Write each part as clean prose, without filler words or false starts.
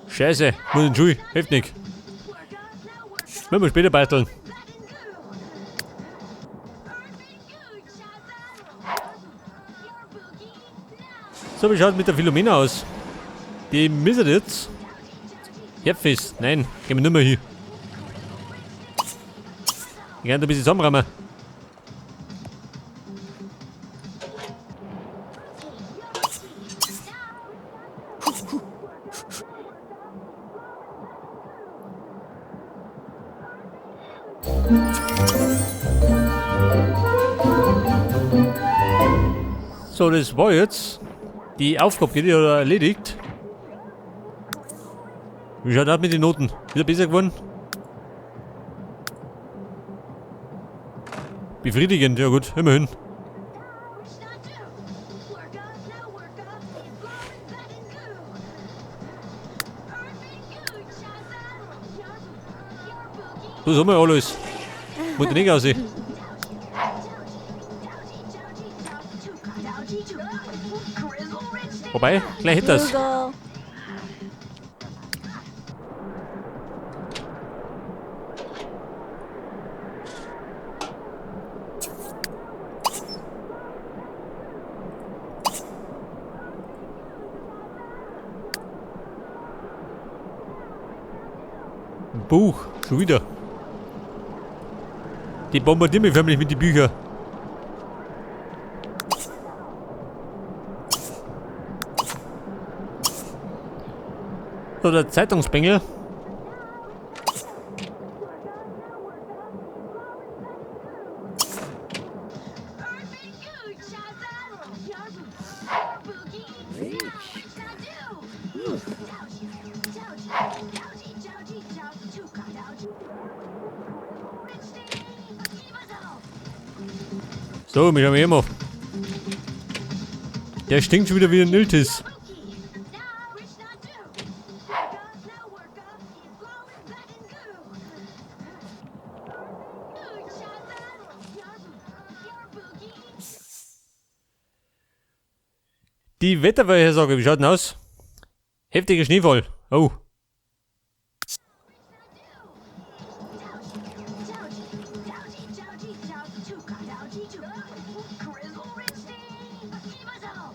Scheiße, muss in den Schuh. Hilft nicht. Müssen wir später basteln. So, wie schaut es mit der Philomena aus? Die misset jetzt. Herbstfest. Nein, gehen wir nicht mehr hin. Ich kann da ein bisschen zusammenrammen. So, das war jetzt die Aufgabe, die er erledigt. Wie schaut das mit den Noten? Wieder besser geworden? Befriedigend, ja gut, immerhin. Das haben wir alles. Muss nicht aussehen. Wobei, gleich hätte das. Ein Buch, schon wieder. Die bombardieren mich förmlich mit den Büchern. So, der Zeitungsbengel. So, mich haben wir immer. Der stinkt schon wieder wie ein Iltis. Die Wettervorhersage, wie schaut denn aus? Heftiger Schneefall. Oh.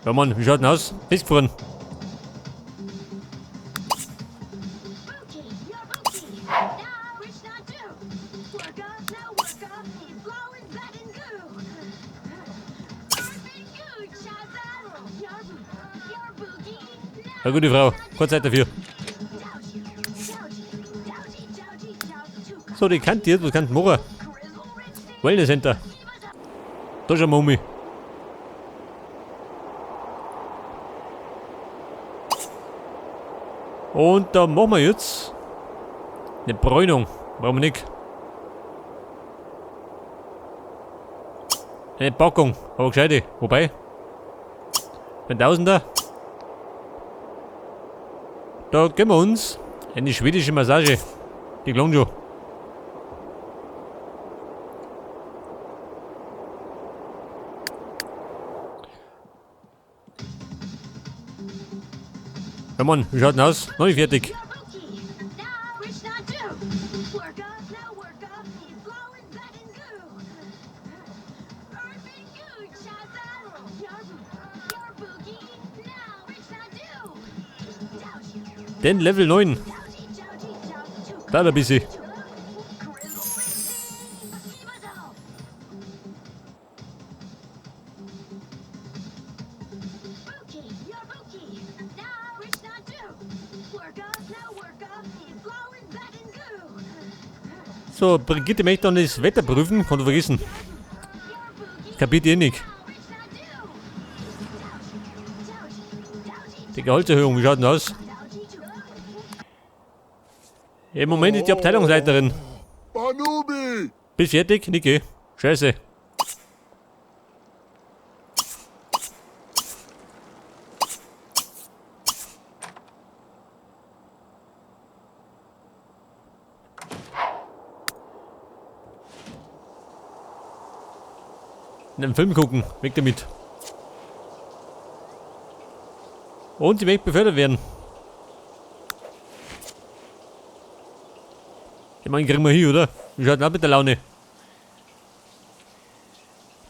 Ja Mann, wie schaut denn aus? Festgefroren. Eine gute Frau, keine Zeit dafür. So, die kantiert, was kann machen? Wellness Center. Da schauen wir um mich. Und da machen wir jetzt eine Bräunung. Brauchen wir nicht. Eine Packung, aber gescheite. Wobei? Ein Tausender. Da geben wir uns eine schwedische Massage. Die klang schon. Ja Mann, wie schaut denn aus? Noch nicht fertig. Den Level 9. Da ein bisschen. So, Brigitte möchte dann das Wetter prüfen, kann du vergessen. Kapiert ihr nicht. Die Gehaltserhöhung, wie schaut denn aus? Im Moment ist die Abteilungsleiterin. Banubi! Bist fertig? Niki. Scheiße. Einen Film gucken, weg damit. Und sie möchte befördert werden. Ich meine, kriegen wir hin, oder? Wie schaut denn ab mit der Laune?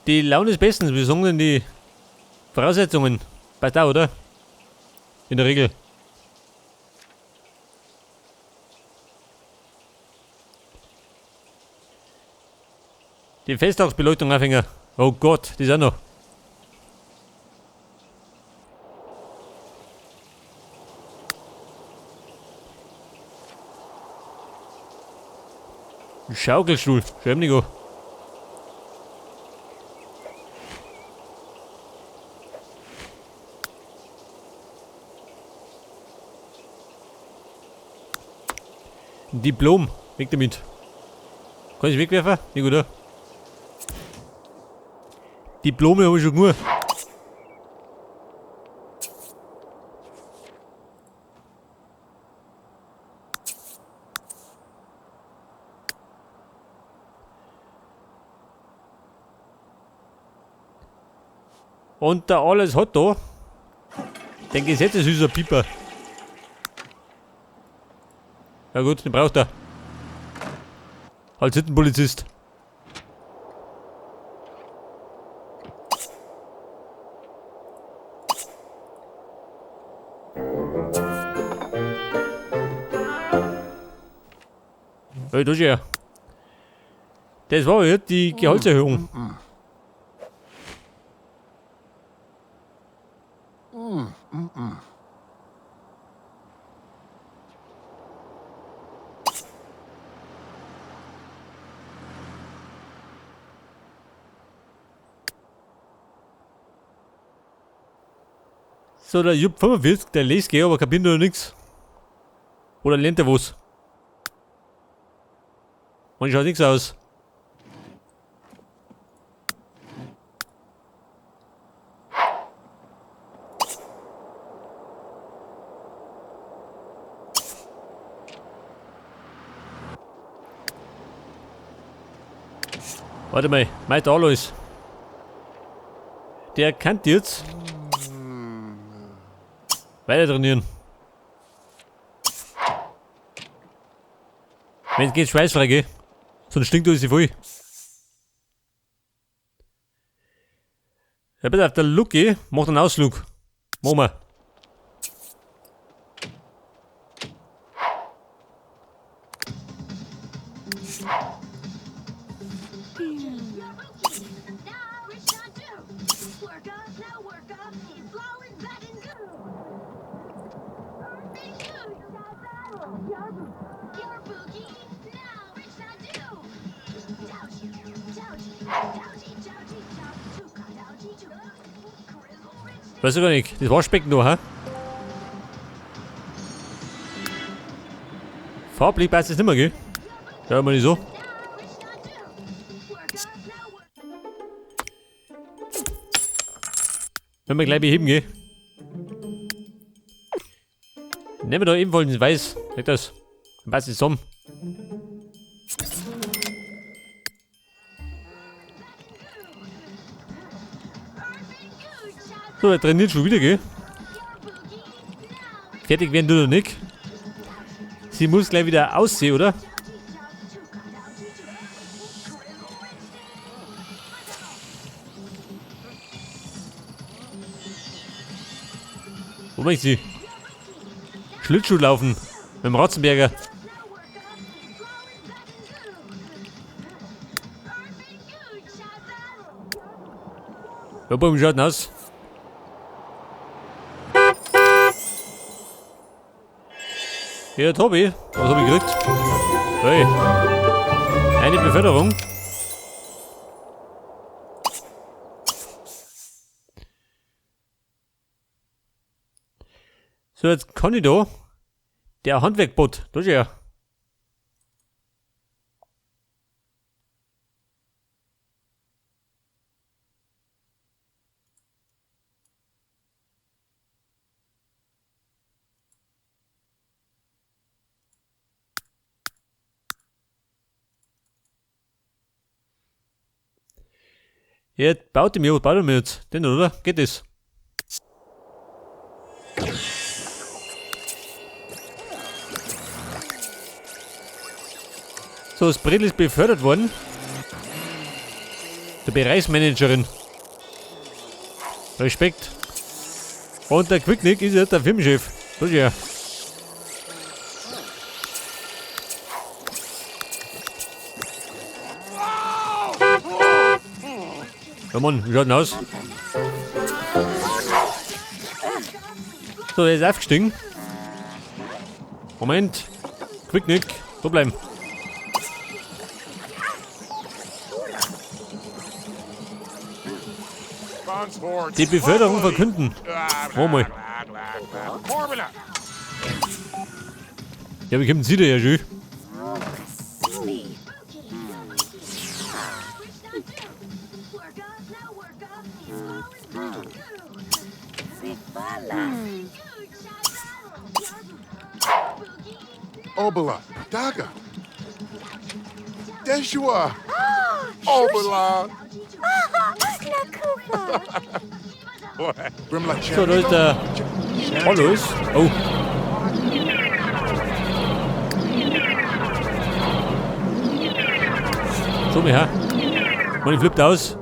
Die Laune ist bestens. Wie sagen denn die Voraussetzungen? Passt auch, oder? In der Regel. Die Festtagsbeleuchtung aufhängen. Oh Gott, die ist auch noch. Ein Schaukelstuhl. Schau nicht an. Ein Diplom. Weg damit. Kann ich wegwerfen? Nicht, oder? Diplome habe ich schon genug. Und der alles hat da den Gesetzeshüser Pieper. Ja gut, den braucht er. Als Sittenpolizist. Hey, du ja. Das war jetzt die Gehaltserhöhung. So, der Jupp 45, der liest gehen, aber kapiert noch nix. Oder lernt er was? Man schaut nix aus. Warte mal, meint Alois. Der kann jetzt weiter trainieren. Wenn es geht, schweißfrei, gell? Sonst stinkt alles voll. Ja, bitte auf der Lucky macht einen Ausflug. Machen wir. Weiß ich gar nicht. Das Waschbecken da, ha? Farblich passt das nicht mehr, gell? Schau mal nicht so. Wenn wir gleich beheben, gell? Nehmen wir da ebenfalls ins Weiß. Nicht das. Dann passt es zusammen. So, er trainiert schon wieder, gell? Fertig werden du noch nicht. Sie muss gleich wieder aussehen, oder? Wo macht sie? Schlittschuh laufen. Mit dem Ratzenberger. Ja, wie schaut denn aus? Ja, Tobi, was hab ich gekriegt? Hey, eine Beförderung. So, jetzt kann ich da der Handwerkbot, da ist er. Jetzt baut er mir jetzt. Den, oder? Geht das? So, das Bredel ist befördert worden. Zur Bereichsmanagerin. Respekt. Und der Quicknick ist jetzt der Firmenchef. So ja. Ja Mann, wie schaut denn aus? So, er ist aufgestiegen. Moment. Quicknick. So bleiben. Die Beförderung verkünden. Oh mal. Ja, wie kommen Sie da ja schön? Obala, Daga. Deshua. Obala. Brimla So, da ist der Alois. Oh. So, mir her. Mann, ich flippt aus.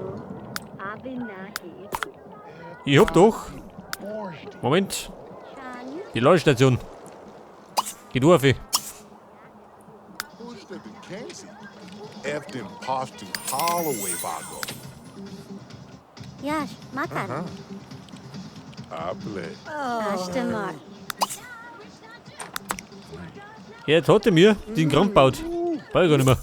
Ich hab doch. Moment. Die Ladestation. Geht auf. Efter Imposter Holloway Bago. Yash, makan. Able. Ashtamar. Ja, jetzt hat er mir den Kram gebaut. Weiß ich gar nicht mehr.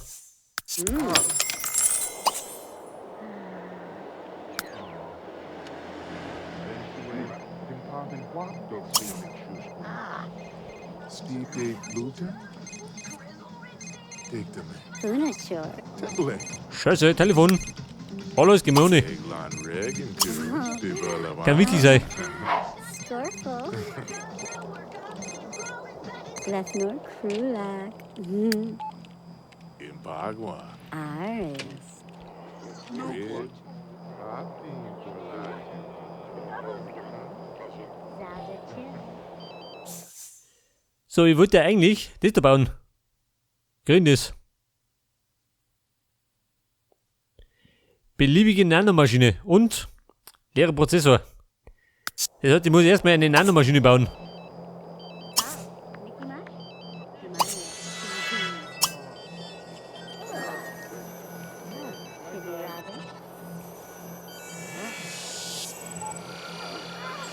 Steve Luta. Dictame. Funachor. Temple. Scheiße, Telefon. Alles Gemone. Eglon Regan to develop. Kann wichtig sein. Scorpo. Lefnor Krulak. Impagua. Aris. Red. So, ich wollte eigentlich das da bauen. Grün ist. Beliebige Nanomaschine und leerer Prozessor. Das heißt, ich muss erstmal eine Nanomaschine bauen.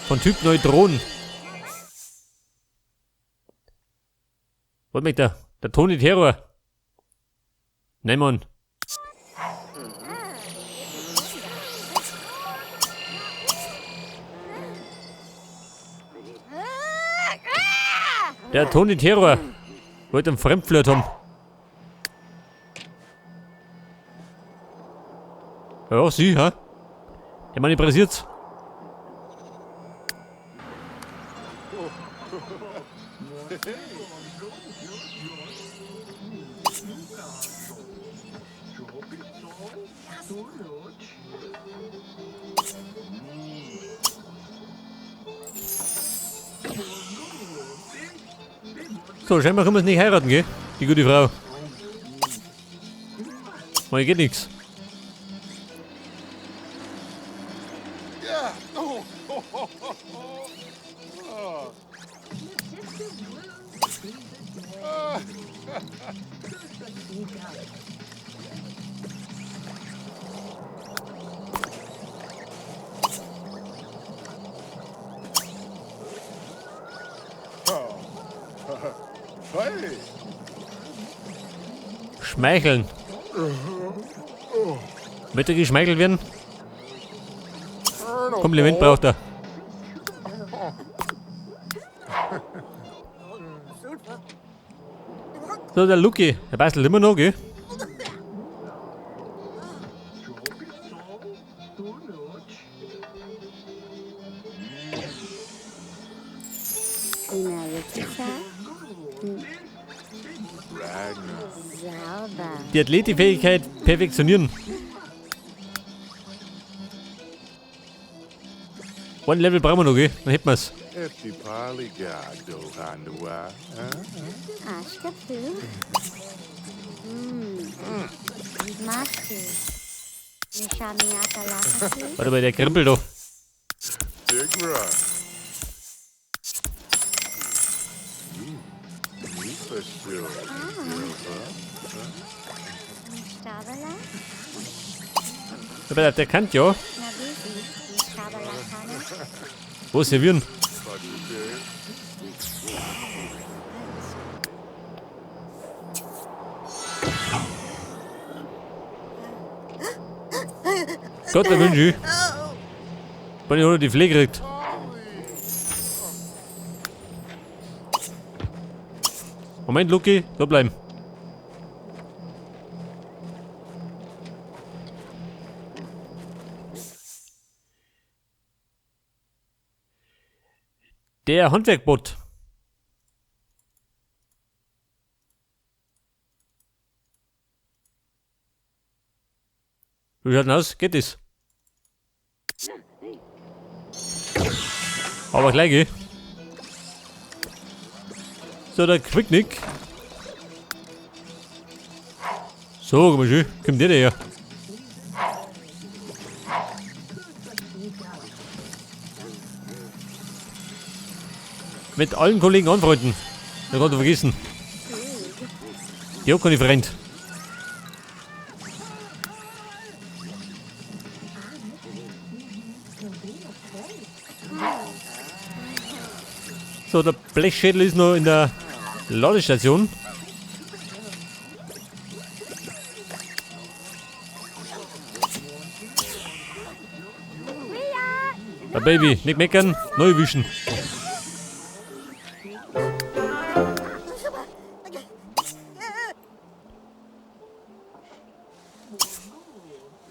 Von Typ Neutron. Was macht der? Der Tony Terror. Nein, Mann. Der Tony Terror. Wollte einen Fremdflirt haben. Ja, sie, ha? Der manipulisiert's. So, scheinbar können wir es nicht heiraten, gell? Die gute Frau. Mal geht nix. Yeah. Hey. Schmeicheln. Möchte geschmeichelt werden? Kompliment braucht er. So, der Lucky, der bastelt immer noch, gell? Die Athletikfähigkeit perfektionieren. Ein Level brauchen wir noch, gell? Dann hätten wir's. Masti. Nishamiata Lakati. Warte mal, der kribbelt doch. Big rock. Neat sure. Nishtabala. Aber der kann ja. Nabisi. Nishtabala Kana. Wo servieren? Gott, der Wünsche. Wenn ich nur die Pflege kriegt. Moment, Luki, da bleiben. Der Handwerkbot. Wie schaut denn aus? Geht das? Aber gleich, gell? So, der Quicknick. So, komm mal schön. Kommt der her? Mit allen Kollegen anfreunden. Da kannst du vergessen. Die haben keine Freund. So, der Blechschädel ist noch in der Ladestation. Ja, Baby, nicht meckern, neu wischen.